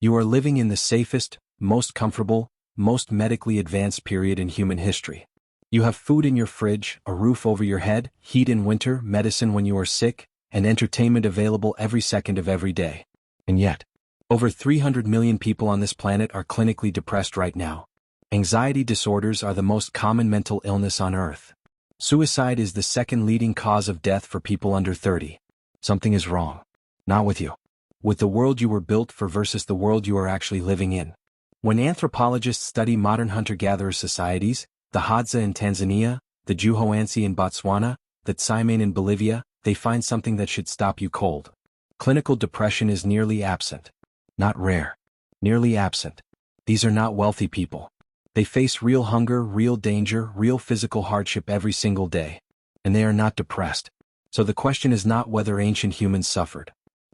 You are living in the safest, most comfortable, most medically advanced period in human history. You have food in your fridge, a roof over your head, heat in winter, medicine when you are sick, and entertainment available every second of every day. And yet, over 300 million people on this planet are clinically depressed right now. Anxiety disorders are the most common mental illness on Earth. Suicide is the second leading cause of death for people under 30. Something is wrong. Not with you. With the world you were built for versus the world you are actually living in. When anthropologists study modern hunter-gatherer societies, the Hadza in Tanzania, the Juhoansi in Botswana, the Tsimane in Bolivia, they find something that should stop you cold. Clinical depression is nearly absent. Not rare. Nearly absent. These are not wealthy people. They face real hunger, real danger, real physical hardship every single day. And they are not depressed. So the question is not whether ancient humans suffered.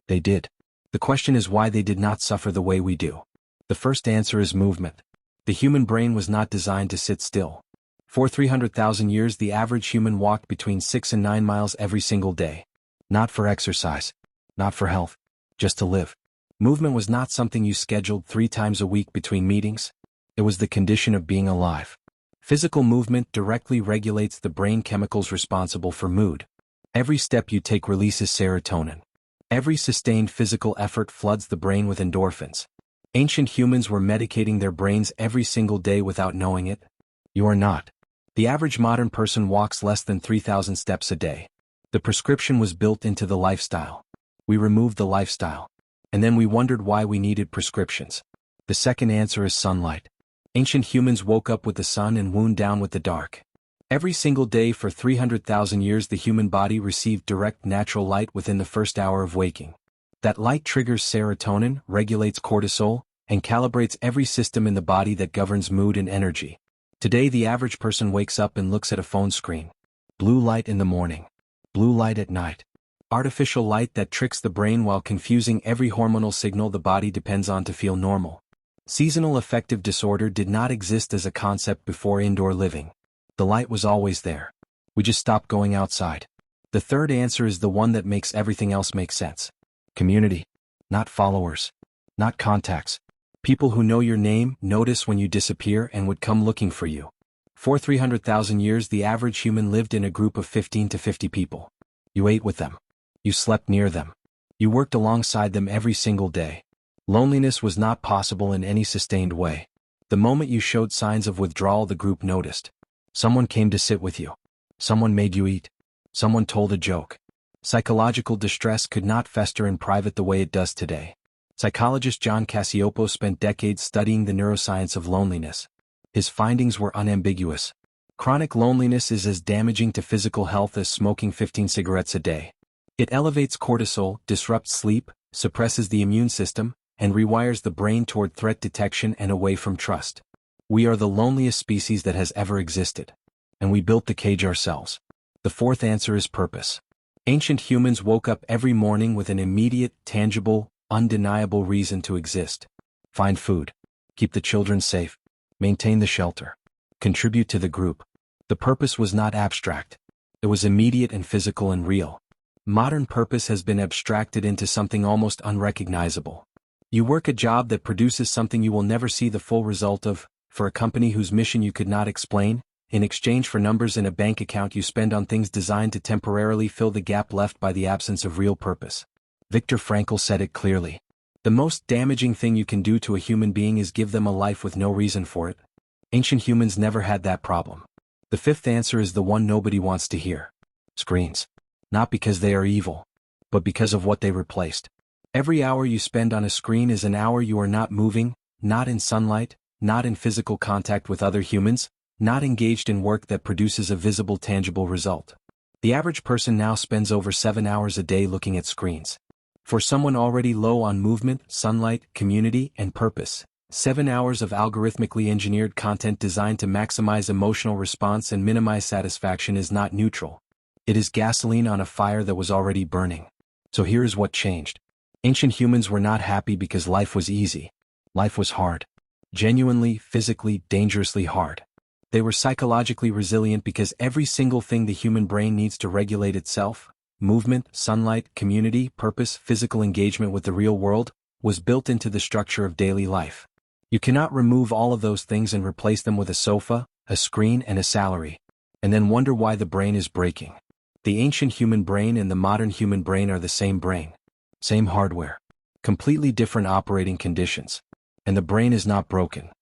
They did. The question is why they did not suffer the way we do. The first answer is movement. The human brain was not designed to sit still. For 300,000 years the average human walked between 6 and 9 miles every single day. Not for exercise. Not for health. Just to live. Movement was not something you scheduled 3 times a week between meetings. It was the condition of being alive. Physical movement directly regulates the brain chemicals responsible for mood. Every step you take releases serotonin. Every sustained physical effort floods the brain with endorphins. Ancient humans were medicating their brains every single day without knowing it. You are not. The average modern person walks less than 3,000 steps a day. The prescription was built into the lifestyle. We removed the lifestyle. And then we wondered why we needed prescriptions. The second answer is sunlight. Ancient humans woke up with the sun and wound down with the dark. Every single day for 300,000 years the human body received direct natural light within the first hour of waking. That light triggers serotonin, regulates cortisol, and calibrates every system in the body that governs mood and energy. Today the average person wakes up and looks at a phone screen. Blue light in the morning. Blue light at night. Artificial light that tricks the brain while confusing every hormonal signal the body depends on to feel normal. Seasonal affective disorder did not exist as a concept before indoor living. The light was always there. We just stopped going outside. The third answer is the one that makes everything else make sense. Community. Not followers. Not contacts. People who know your name, notice when you disappear, and would come looking for you. For 300,000 years the average human lived in a group of 15 to 50 people. You ate with them. You slept near them. You worked alongside them every single day. Loneliness was not possible in any sustained way. The moment you showed signs of withdrawal the group noticed. Someone came to sit with you. Someone made you eat. Someone told a joke. Psychological distress could not fester in private the way it does today. Psychologist John Cacioppo spent decades studying the neuroscience of loneliness. His findings were unambiguous. Chronic loneliness is as damaging to physical health as smoking 15 cigarettes a day. It elevates cortisol, disrupts sleep, suppresses the immune system, and rewires the brain toward threat detection and away from trust. We are the loneliest species that has ever existed. And we built the cage ourselves. The fourth answer is purpose. Ancient humans woke up every morning with an immediate, tangible, undeniable reason to exist. Find food. Keep the children safe. Maintain the shelter. Contribute to the group. The purpose was not abstract. It was immediate and physical and real. Modern purpose has been abstracted into something almost unrecognizable. You work a job that produces something you will never see the full result of, for a company whose mission you could not explain. In exchange for numbers in a bank account you spend on things designed to temporarily fill the gap left by the absence of real purpose. Viktor Frankl said it clearly. The most damaging thing you can do to a human being is give them a life with no reason for it. Ancient humans never had that problem. The fifth answer is the one nobody wants to hear. Screens. Not because they are evil, but because of what they replaced. Every hour you spend on a screen is an hour you are not moving, not in sunlight, not in physical contact with other humans, not engaged in work that produces a visible, tangible result. The average person now spends over 7 hours a day looking at screens. For someone already low on movement, sunlight, community, and purpose, 7 hours of algorithmically engineered content designed to maximize emotional response and minimize satisfaction is not neutral. It is gasoline on a fire that was already burning. So here is what changed. Ancient humans were not happy because life was easy. Life was hard. Genuinely, physically, dangerously hard. They were psychologically resilient because every single thing the human brain needs to regulate itself, movement, sunlight, community, purpose, physical engagement with the real world, was built into the structure of daily life. You cannot remove all of those things and replace them with a sofa, a screen, and a salary, and then wonder why the brain is breaking. The ancient human brain and the modern human brain are the same brain. Same hardware. Completely different operating conditions. And the brain is not broken.